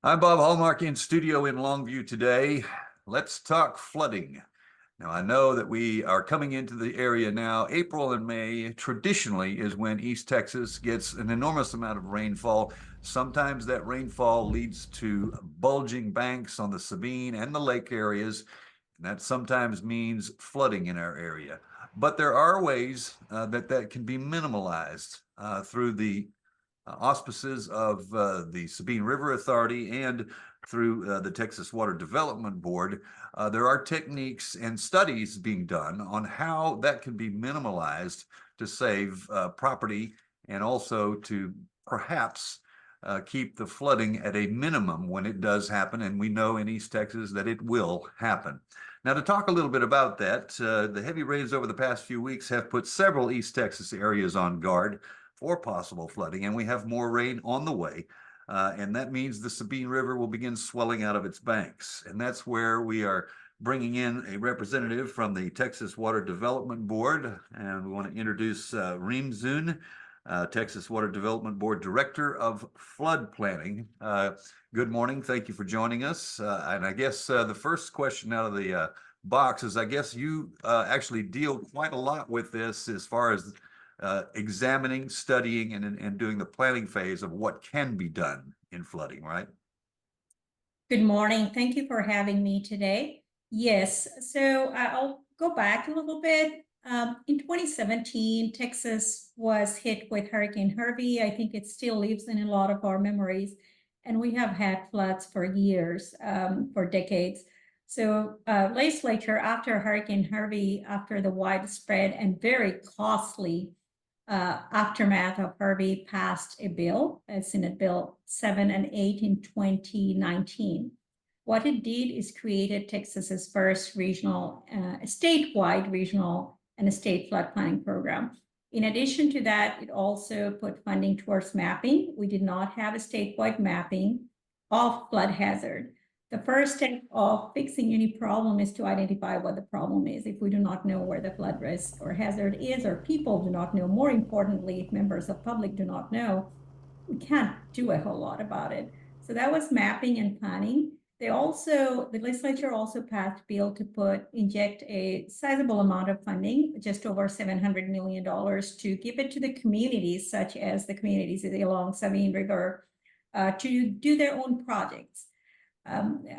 I'm Bob Hallmark in studio in Longview today. Let's talk flooding. Now, I know that we are coming into the area now. April and May traditionally is when East Texas gets an enormous amount of rainfall. Sometimes that rainfall leads to bulging banks on the Sabine and the lake areas, and that sometimes means flooding in our area. But there are ways that can be minimalized through the auspices of the Sabine River Authority and through the Texas Water Development Board. There are techniques and studies being done on how that can be minimalized to save property and also to perhaps keep the flooding at a minimum when it does happen. And we know in East Texas that it will happen. Now, to talk a little bit about that, the heavy rains over the past few weeks have put several East Texas areas on guard for possible flooding, and we have more rain on the way. And that means the Sabine River will begin swelling out of its banks. And that's where we are bringing in a representative from the Texas Water Development Board. And we want to introduce Reem Zoun, Texas Water Development Board Director of Flood Planning. Good morning. Thank you for joining us. And I guess the first question out of the box is, I guess you actually deal quite a lot with this as far as examining, studying, and doing the planning phase of what can be done in flooding, right? Good morning. Thank you for having me today. Yes, so I'll go back a little bit. In 2017, Texas was hit with Hurricane Harvey. I think it still lives in a lot of our memories, and we have had floods for years, for decades. So legislature, after Hurricane Harvey, after the widespread and very costly aftermath of Harvey, passed a bill, Senate Bill 7 and 8 in 2019. What it did is created Texas's first regional, statewide regional and state flood planning program. In addition to that, it also put funding towards mapping. We did not have a statewide mapping of flood hazard. The first step of fixing any problem is to identify what the problem is. If we do not know where the flood risk or hazard is, or people do not know, more importantly, if members of public do not know, we can't do a whole lot about it. So that was mapping and planning. The legislature also passed a bill to inject a sizable amount of funding, just over $700 million, to give it to the communities, such as the communities along Sabine River, to do their own projects.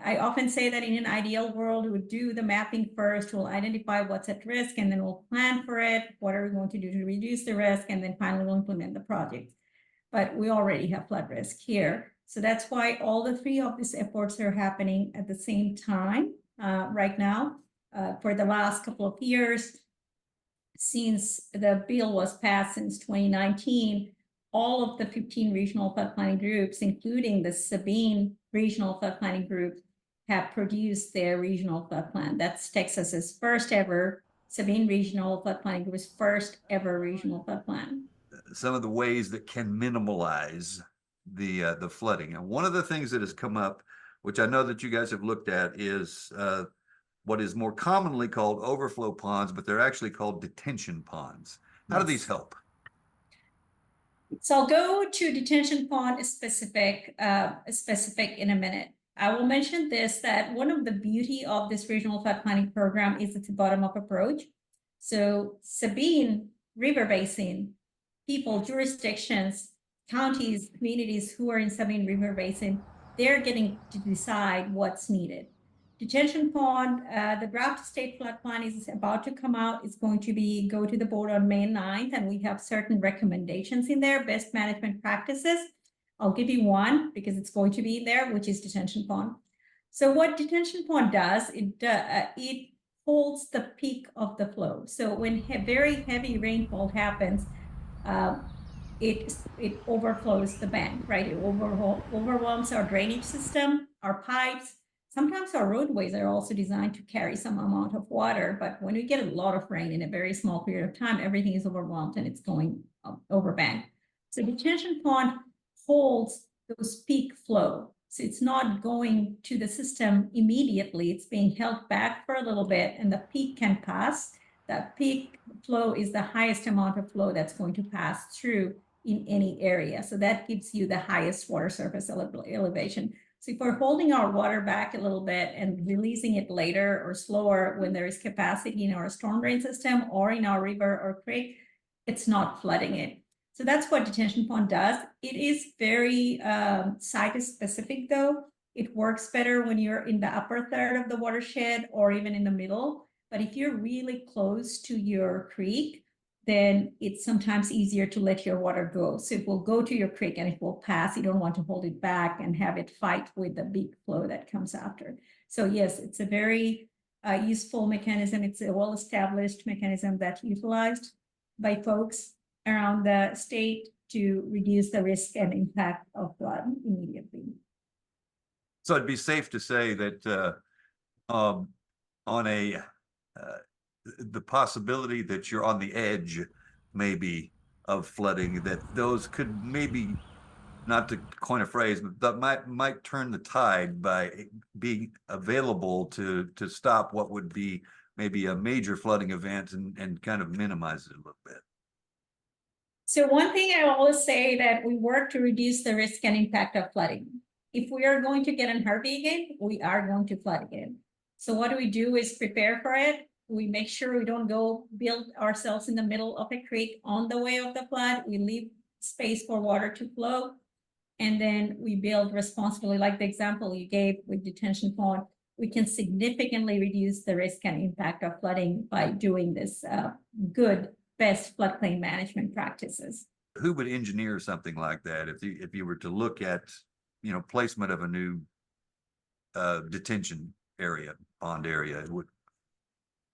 I often say that in an ideal world, we would do the mapping first, we'll identify what's at risk, and then we'll plan for it. What are we going to do to reduce the risk? And then finally we'll implement the project. But we already have flood risk here. So that's why all the three of these efforts are happening at the same time right now. For the last couple of years, since the bill was passed since 2019, all of the 15 regional flood planning groups, including the Sabine Regional Flood Planning Group, have produced their regional flood plan. That's Texas's first ever Sabine Regional Flood Planning Group's first ever regional flood plan. Some of the ways that can minimalize the flooding. And one of the things that has come up, which I know that you guys have looked at, is what is more commonly called overflow ponds, but they're actually called detention ponds. How do these help? So I'll go to detention pond specific in a minute. I will mention this, that one of the beauty of this regional flood planning program is it's a bottom-up approach. So Sabine River Basin, people, jurisdictions, counties, communities who are in Sabine River Basin, they're getting to decide what's needed. Detention pond, the draft state flood plan is about to come out. It's going to go to the board on May 9th, and we have certain recommendations in there, best management practices. I'll give you one because it's going to be in there, which is detention pond. So what detention pond does, it holds the peak of the flow. So when very heavy rainfall happens, it overflows the bank, right? It overwhelms our drainage system, our pipes. Sometimes our roadways are also designed to carry some amount of water, but when we get a lot of rain in a very small period of time, everything is overwhelmed and it's going over bank. So detention pond holds those peak flow. So it's not going to the system immediately. It's being held back for a little bit, and the peak can pass. That peak flow is the highest amount of flow that's going to pass through in any area. So that gives you the highest water surface elevation. So if we're holding our water back a little bit and releasing it later or slower when there is capacity in our storm drain system or in our river or creek, it's not flooding it. So that's what detention pond does. It is very site specific though. It works better when you're in the upper third of the watershed or even in the middle. But if you're really close to your creek, then it's sometimes easier to let your water go. So it will go to your creek and it will pass. You don't want to hold it back and have it fight with the big flow that comes after. So yes, it's a very useful mechanism. It's a well-established mechanism that's utilized by folks around the state to reduce the risk and impact of flood immediately. So it'd be safe to say that on the possibility that you're on the edge maybe of flooding, that those could maybe, not to coin a phrase, but that might turn the tide by being available to stop what would be maybe a major flooding event and kind of minimize it a little bit. So one thing I always say that we work to reduce the risk and impact of flooding. If we are going to get an Harvey again, we are going to flood again. So what we do is prepare for it. We make sure we don't go build ourselves in the middle of a creek on the way of the flood. We leave space for water to flow. And then we build responsibly, like the example you gave with detention pond. We can significantly reduce the risk and impact of flooding by doing this best floodplain management practices. Who would engineer something like that if you were to look at, you know, placement of a new detention area, pond area? It would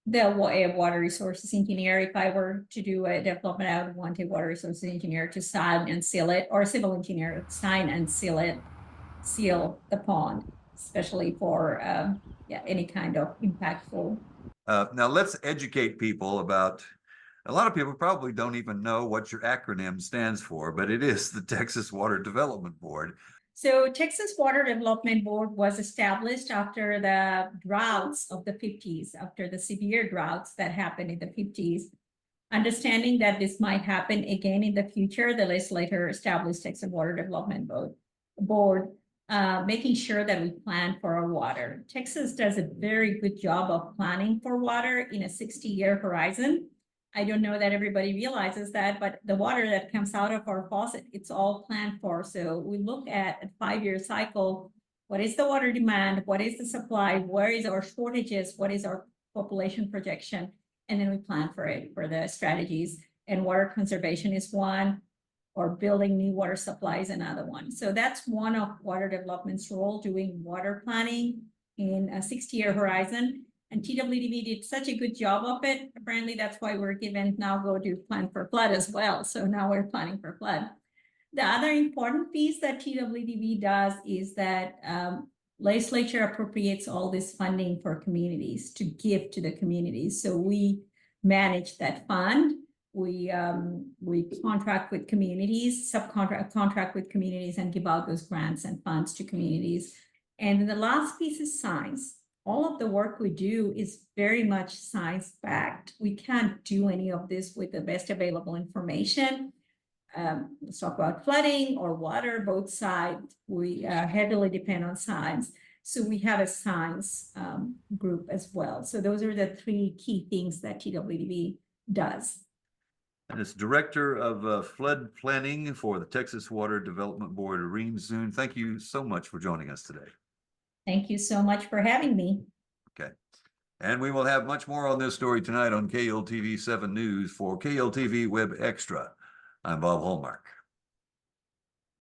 The water resources engineer. If I were to do a development, I would want a water resources engineer to sign and seal it, or a civil engineer to sign and seal it, seal the pond, especially for any kind of impactful. Now let's educate people about. A lot of people probably don't even know what your acronym stands for, but it is the Texas Water Development Board. So Texas Water Development Board was established after the droughts of the 50s, after the severe droughts that happened in the 50s. Understanding that this might happen again in the future, the legislature established Texas Water Development Board, making sure that we plan for our water. Texas does a very good job of planning for water in a 60-year horizon. I don't know that everybody realizes that, but the water that comes out of our faucet, it's all planned for. So we look at a 5-year cycle. What is the water demand? What is the supply? Where is our shortages? What is our population projection? And then we plan for it, for the strategies. And water conservation is one, or building new water supply is another one. So that's one of water development's role, doing water planning in a 60-year horizon. And TWDV did such a good job of it. Apparently, that's why we're given now go to plan for flood as well. So now we're planning for flood. The other important piece that TWDV does is that legislature appropriates all this funding for communities to give to the communities. So we manage that fund. We contract with communities, contract with communities, and give out those grants and funds to communities. And then the last piece is science. All of the work we do is very much science-backed. We can't do any of this with the best available information. Let's talk about flooding or water, both sides. We heavily depend on science. So we have a science group as well. So those are the 3 key things that TWDV does. And it's Director of Flood Planning for the Texas Water Development Board, Reem Zoun. Thank you so much for joining us today. Thank you so much for having me. Okay. And we will have much more on this story tonight on KTRE-TV 7 News for KTRE-TV WebXtra. I'm Bob Hallmark.